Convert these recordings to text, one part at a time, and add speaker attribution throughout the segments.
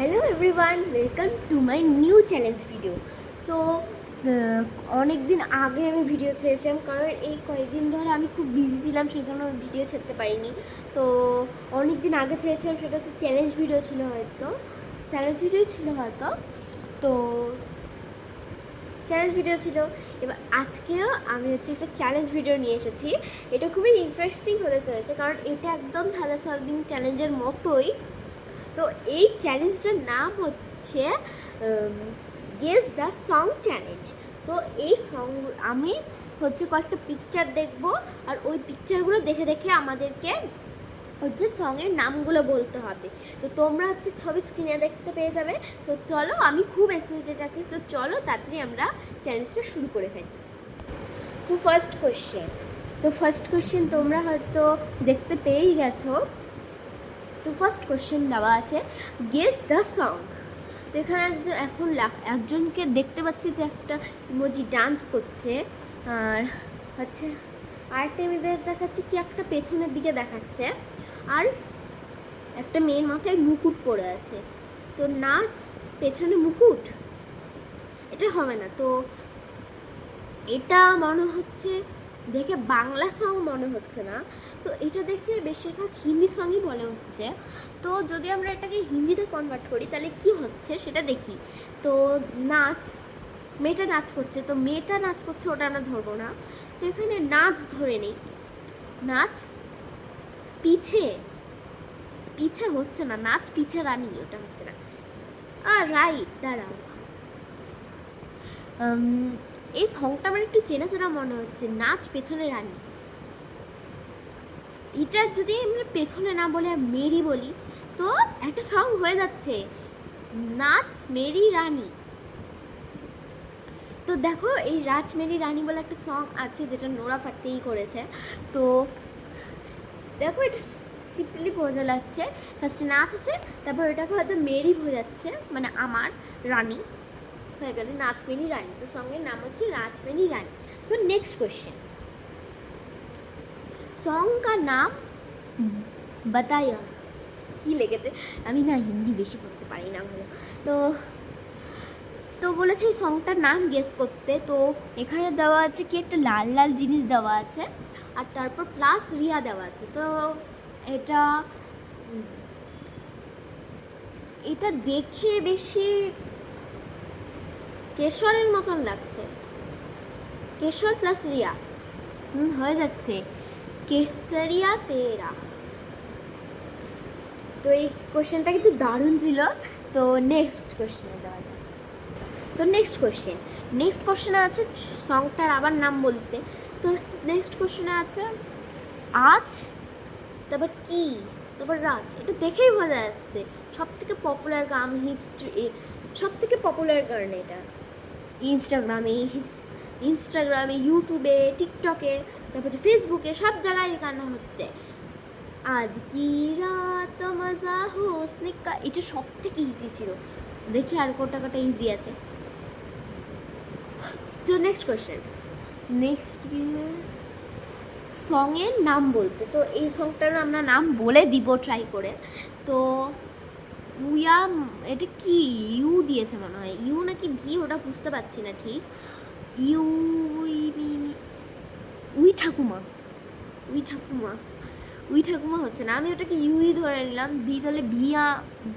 Speaker 1: Hello everyone, welcome to my new challenge video. So অনেক দিন আগে আমি ভিডিও ছেড়েছিলাম, কারণ এই কয়েকদিন ধরে আমি খুব বিজি ছিলাম, সেই জন্য ভিডিও ছাড়তে পারিনি। তো অনেক দিন আগে ছেড়েছিলাম, সেটা হচ্ছে চ্যালেঞ্জ ভিডিও ছিল হয়তো, তো চ্যালেঞ্জ ভিডিও ছিল। এবার আজকেও আমি হচ্ছে একটা চ্যালেঞ্জ ভিডিও নিয়ে এসেছি। এটা খুবই ইন্টারেস্টিং হতে চলেছে, কারণ এটা একদম ধাঁধা সলভিং চ্যালেঞ্জের মতোই। তো এই চ্যালেঞ্জটার নাম হচ্ছে গেস দ্য সং চ্যালেঞ্জ। তো এই সং আমি হচ্ছে কয়েকটা পিকচার দেখব, আর ওই পিকচারগুলো দেখে দেখে আমাদেরকে হচ্ছে সঙের নামগুলো বলতে হবে। তো তোমরা হচ্ছে ছবি স্ক্রিনে দেখতে পেয়ে যাবে। তো চলো, আমি খুব এক্সাইটেড আছি। তো চলো তাড়াতাড়ি আমরা চ্যালেঞ্জটা শুরু করে ফেলি। সো ফার্স্ট কোয়েশ্চেন তোমরা হয়তো দেখতে পেয়েই গেছো। তো ফার্স্ট কোয়েশ্চেন দেওয়া আছে গেস দ্য সং। তো এখানে একজনকে দেখতে পাচ্ছি যে একটা ইমোজি ডান্স করছে, আর হচ্ছে আরেকটা মেয়েদের দেখাচ্ছে কি একটা পেছনের দিকে দেখাচ্ছে, আর একটা মেয়ের মাথায় মুকুট পরে আছে। তো নাচ, পেছনে মুকুট, এটা হবে না। তো এটা মনে হচ্ছে দেখে বাংলা সং মনে হচ্ছে না, তো এটা দেখে বেশিরভাগ হিন্দি সঙ্গই মনে হচ্ছে। তো যদি আমরা এটাকে হিন্দিতে কনভার্ট করি তাহলে কি হচ্ছে সেটা দেখি। তো নাচ, মেয়েটা নাচ করছে, তো মেয়েটা নাচ করছে ওটা আমরা ধরবো না। তো এখানে নাচ ধরে নেই, নাচ পিছে, পিছে হচ্ছে না, নাচ পিছে রানী, ওটা হচ্ছে না। রাইট, দাঁড়াও, এই সংটা আমার একটু চেনা চেনা মনে হচ্ছে, নাচ পেছনে রানী। এটা যদি আমরা পেছনে না বলে মেরি বলি তো একটা সং হয়ে যাচ্ছে, নাচ মেরি রানী। তো দেখো, এই রাজ মেরি রানী বলে একটা সং আছে, যেটা নোরা ফাতেহি করেছে। তো দেখো, এটা সিম্পলি বোঝা যাচ্ছে ফার্স্টে নাচ আছে, তারপর এটাকে হয়তো মেরি বোঝাচ্ছে, মানে আমার রানী হয়ে গেল নাচ মেরি রানী। তো সঙ্গের নাম হচ্ছে নাচ মেরি রানী। সো নেক্সট কোয়েশ্চেন, सॉन्ग का नाम बताया। কি লেগেছে, আমি না হিন্দি বেশি পড়তে পারি না ভালো। তো তো বলেছে এই সংটার নাম গেস করতে। তো এখানে দেওয়া আছে কি একটা লাল লাল জিনিস দেওয়া আছে, আর তারপর প্লাস রিয়া দেওয়া আছে। তো এটা এটা দেখে বেশি কেশরের মতন লাগছে, কেশর প্লাস রিয়া, হয়ে যাচ্ছে কেসরিয়া তেরা। তো এই কোশ্চেনটা কিন্তু দারুণ ছিল। তো নেক্সট কোশ্চেনে যাওয়া যায়। সো নেক্সট কোশ্চেনে আছে সংটার আবার নাম বলতে। তো নেক্সট কোশ্চেনে আছে আজ, তারপর কি, তারপর রাত। এটা দেখেই বোঝা যাচ্ছে সব থেকে পপুলার গান, সব থেকে পপুলার গান এটা ইনস্টাগ্রামে, ইউটিউবে, টিকটকে, তারপর হচ্ছে ফেসবুকে, সব জায়গায় গান হচ্ছে। আজ কি রাত মজা হোসনে কা, এটা সব থেকে ইজি ছিল। দেখি আর কোটা ইজি আছে। তো নেক্সট কি সঙের নাম বলতে। তো এই সংটার আমরা নাম বলে দিব ট্রাই করে। তো উইয়া, এটা কি ইউ দিয়েছে মনে হয়, ইউ নাকি ভি ওটা বুঝতে পারছি না ঠিক। ইউ উই ঠাকুমা, উই ঠাকুমা হচ্ছে না, আমি ওটাকে ইউই ধরে নিলাম। ভি তাহলে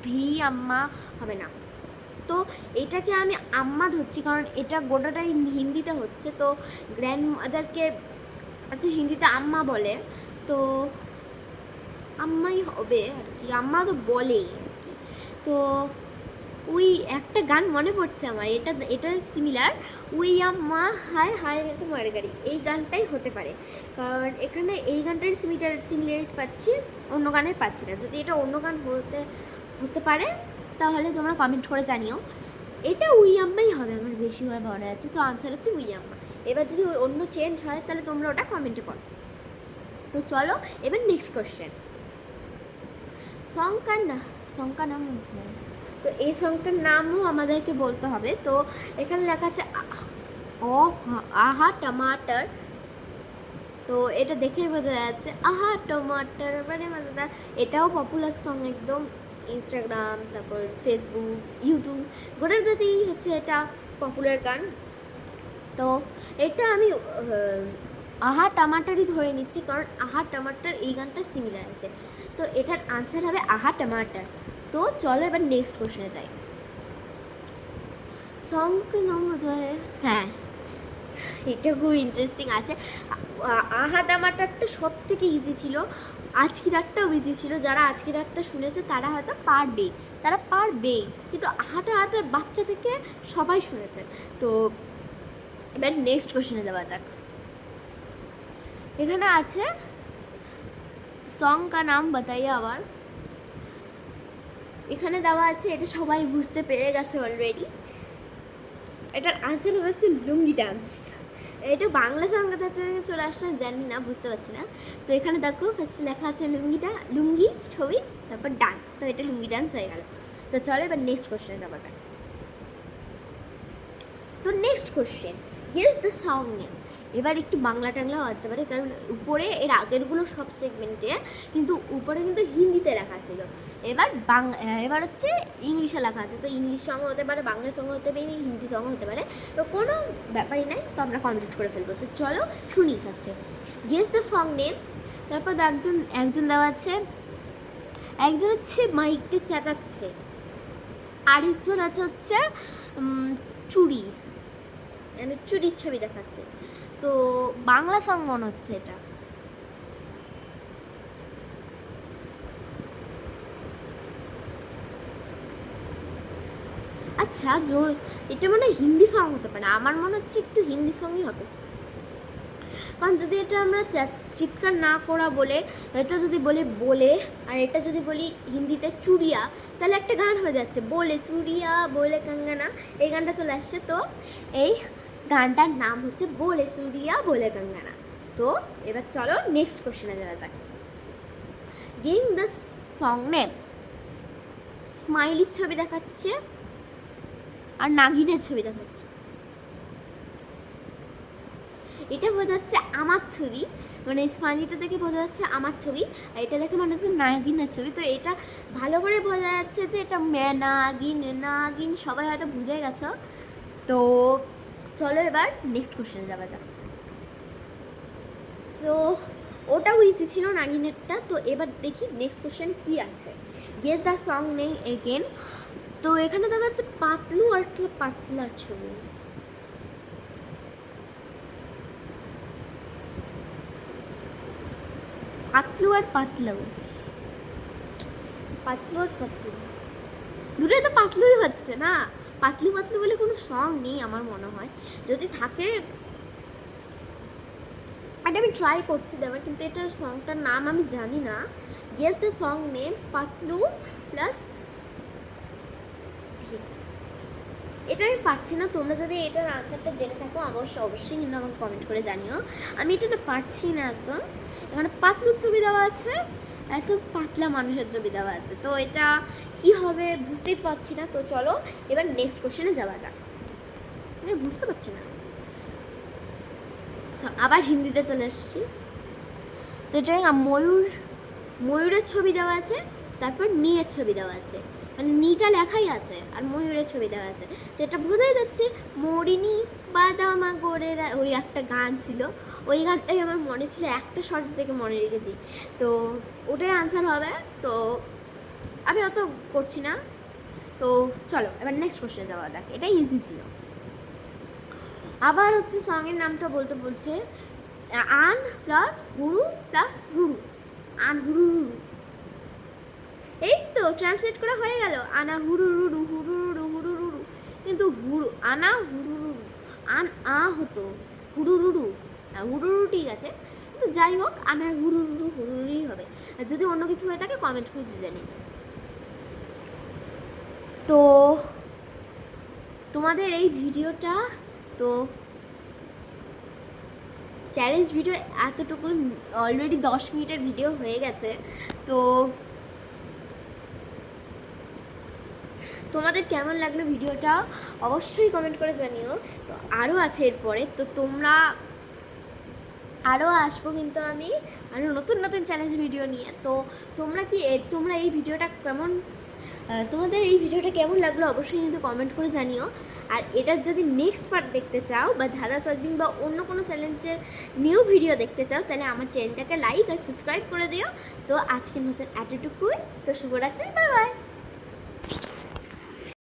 Speaker 1: ভি আম্মা হবে না। তো এটাকে আমি আম্মা ধরছি, কারণ এটা গোটাটাই হিন্দিতে হচ্ছে। তো গ্র্যান্ড মাদারকে আচ্ছা হিন্দিতে আম্মা বলে, তো আম্মাই হবে আর কি, আম্মা তো বলেই আর কি। তো ওই একটা গান মনে পড়ছে আমার, এটা সিমিলার, উই আম্মা হায় হায় তোমার গাড়ি, এই গানটাই হতে পারে। কারণ এখানে এই গানটার সিমিলারিটি পাচ্ছি, অন্য গানের পাচ্ছি না। যদি এটা অন্য গান হতে পারে তাহলে তোমরা কমেন্ট করে জানিও। এটা উই আম্মাই হবে আমার বেশিরভাগ মনে আছে। তো আনসার হচ্ছে উই আম্মা। এবার যদি অন্য চেঞ্জ হয় তাহলে তোমরা ওটা কমেন্টে করো। তো চলো এবার নেক্সট কোশ্চেন, সং কা নাম। তো এই সংটার নামও আমাদেরকে বলতে হবে। তো এখানে লেখা আছে আহা টমাটার। তো এটা দেখেই বোঝা যাচ্ছে আহা টমাটার মানে মজাদার। এটাও পপুলার সং একদম, ইনস্টাগ্রাম, তারপর ফেসবুক, ইউটিউব গোটাটাতেই হচ্ছে এটা পপুলার গান। তো এটা আমি আহা টমাটারই ধরে নিচ্ছি, কারণ আহা টমাটার এই গানটা সিমিলার আছে। তো এটার আনসার হবে আহা টমাটার। তো চলো এবার নেক্সট কোশ্চেনে যাই। সং নাম বোধহয়, হ্যাঁ এটা খুব ইন্টারেস্টিং আছে। আহা টমাটারটা সব থেকে ইজি ছিল, আজকি রাতটাও ইজি ছিল। যারা আজকি রাতটা শুনেছে তারা হয়তো পারবে, কিন্তু আহাটা হাতের বাচ্চা থেকে সবাই শুনেছে। তো এবার নেক্সট কোশ্চেনে যাওয়া যাক। এখানে আছে সং কা নাম বাতাইয়ে। আবার এখানে দেওয়া আছে, এটা সবাই বুঝতে পেরে গেছে অলরেডি। এটার আনসার হচ্ছে লুঙ্গি ডান্স। এটা বাংলা সংবাদ চলে আসলে জানি না, বুঝতে পারছি না। তো এখানে দেখো ফার্স্টে লেখা আছে লুঙ্গি ছবি, তারপর ডান্স। তো এটা লুঙ্গি ডান্স হয়ে গেল। তো চলো এবার নেক্সট কোশ্চেনে যাওয়া যাক। তো next question, guess the song name. এবার একটু বাংলা টাংলাও হতে পারে, কারণ উপরে এর আগেরগুলো সব সেগমেন্টে কিন্তু উপরে কিন্তু হিন্দিতে লেখা ছিল। এবার হচ্ছে ইংলিশে লেখা আছে। তো ইংলিশ সং হতে পারে, বাংলা সং হতে পারে, হিন্দি সং হতে পারে। তো কোনো ব্যাপারই নাই, তো আমরা কমপ্লিট করে ফেলবো। তো চলো শুনি ফার্স্টে। Guess the song name. তারপর একজন দেওয়া আছে, একজন হচ্ছে মাইককে চেঁচাচ্ছে, আরেকজন আছে হচ্ছে চুরির ছবি দেখাচ্ছে। তো বাংলা সং মনে হচ্ছে এটা। আচ্ছা এটা মনে হয় হিন্দি সং হতে পারে, আমার মনে হচ্ছে একটু হিন্দি সঙ্গই হবে। কারণ যদি এটা আমরা চিৎকার না করা বলে, এটা যদি বলে আর এটা যদি বলি হিন্দিতে চুরিয়া, তাহলে একটা গান হয়ে যাচ্ছে, বলে চুরিয়া বলে কাঙ্গানা, এই গানটা চলে আসছে। তো এই গানটার নাম হচ্ছে বলে চুরিয়া বলে কাঙ্গানা। তো এবার চলো নেক্সট কোশ্চেনে যাওয়া যাক। গেইং দ্য সং নেম। স্মাইলির ছবি দেখাচ্ছে আর নাগিনের ছবি দেখাচ্ছে। এটা বোঝা যাচ্ছে আমার ছবি, মানে স্মাইলিটা দেখে বোঝা যাচ্ছে আমার ছবি, আর এটা দেখে মনে হচ্ছে নাগিনের ছবি। তো এটা ভালো করে বোঝা যাচ্ছে যে এটা নাগিন সবাই হয়তো বুঝে গেছো। তো চলো এবার নেক্সট কোশ্চেনে যাওয়া যাক। সো ওটাও ইজি ছিল নাগিনেরটা। তো এবার দেখি নেক্সট কোশ্চেন কি আছে। Guess the song name again. তো এখানে দেখা যাচ্ছে পাতলু আর একটা পাতলা ছবি। পাতলু আর পাতলু দুটোই তো পাতলুই হচ্ছে না। পাতলু বলে কোনো সং নেই আমার মনে হয়, যদি থাকে এটা আমি ট্রাই করছি দেওয়ার, কিন্তু এটার সংটার নাম আমি জানি না। Guess the song name Patlu plus, এটা আমি পারছি না। তোমরা যদি এটার আনসারটা জেনে থাকো অবশ্যই কিন্তু আমাকে কমেন্ট করে জানিও। আমি এটা পারছি না একদম। এখানে পাতলুর ছবি দেওয়া আছে, একদম পাতলা মানুষের ছবি দেওয়া আছে। তো এটা কি হবে বুঝতেই পারছি না। তো চলো এবার নেক্সট কোশ্চেনে যাওয়া যাক। আমি বুঝতে পারছি না। আবার হিন্দিতে চলে এসেছি। তো এটা ময়ূরের ছবি দেওয়া আছে, তারপর নিয়ের ছবি দেওয়া আছে, মানে নিটা লেখাই আছে আর ময়ূরের ছবি দেওয়া আছে। তো এটা বোঝাই যাচ্ছে মরিনি বাদামা গোরে, ওই একটা গান ছিল, ওই গানটাই আমার মনে ছিল, একটা শর্টস থেকে মনে রেখেছি। তো ওটাই আনসার হবে। তো আমি অত করছি না। তো চলো এবার নেক্সট কোশ্চেনে যাওয়া যাক। এটা ইজি ছিল। আবার হচ্ছে সঙের নামটা বলছে আন প্লাস হুরু প্লাস রুরু, আন হুরু রুরু। এই তো ট্রান্সলেট করা হয়ে গেল, আনা হুরু রুরু হুরু রুরু হুরু রুরু। কিন্তু আনা হুরু রুরু, আন হতো, হুরু রুরু ঠিক আছে। কিন্তু যাই হোক, আনা হুরু রুরু হুরুরই হবে। আর যদি অন্য কিছু হয়ে থাকে কমেন্ট করে জানি। তো তোমাদের এই ভিডিওটা, তো চ্যালেঞ্জ ভিডিও এতটুকু, অলরেডি 10 মিনিটের ভিডিও হয়ে গেছে। তো তোমাদের কেমন লাগলো ভিডিওটা অবশ্যই কমেন্ট করে জানিও। তো আরও আছে এরপরে, তো তোমরা আরও আসবো কিন্তু আমি আরও নতুন চ্যালেঞ্জ ভিডিও নিয়ে। তো তোমরা এই ভিডিওটা কেমন তোমাদের এই ভিডিওটা কেমন লাগলো অবশ্যই কিন্তু কমেন্ট করে জানিও। আর এটার যদি নেক্সট পার্ট দেখতে চাও বা ধাঁধা সলভিং বা অন্য কোনো চ্যালেঞ্জের নিউ ভিডিও দেখতে চাও, তাহলে আমার চ্যানেলটাকে লাইক আর সাবস্ক্রাইব করে দিও। তো আজকের মতন এতটুকুই। তো শুভরাত্রি, বাই বাই।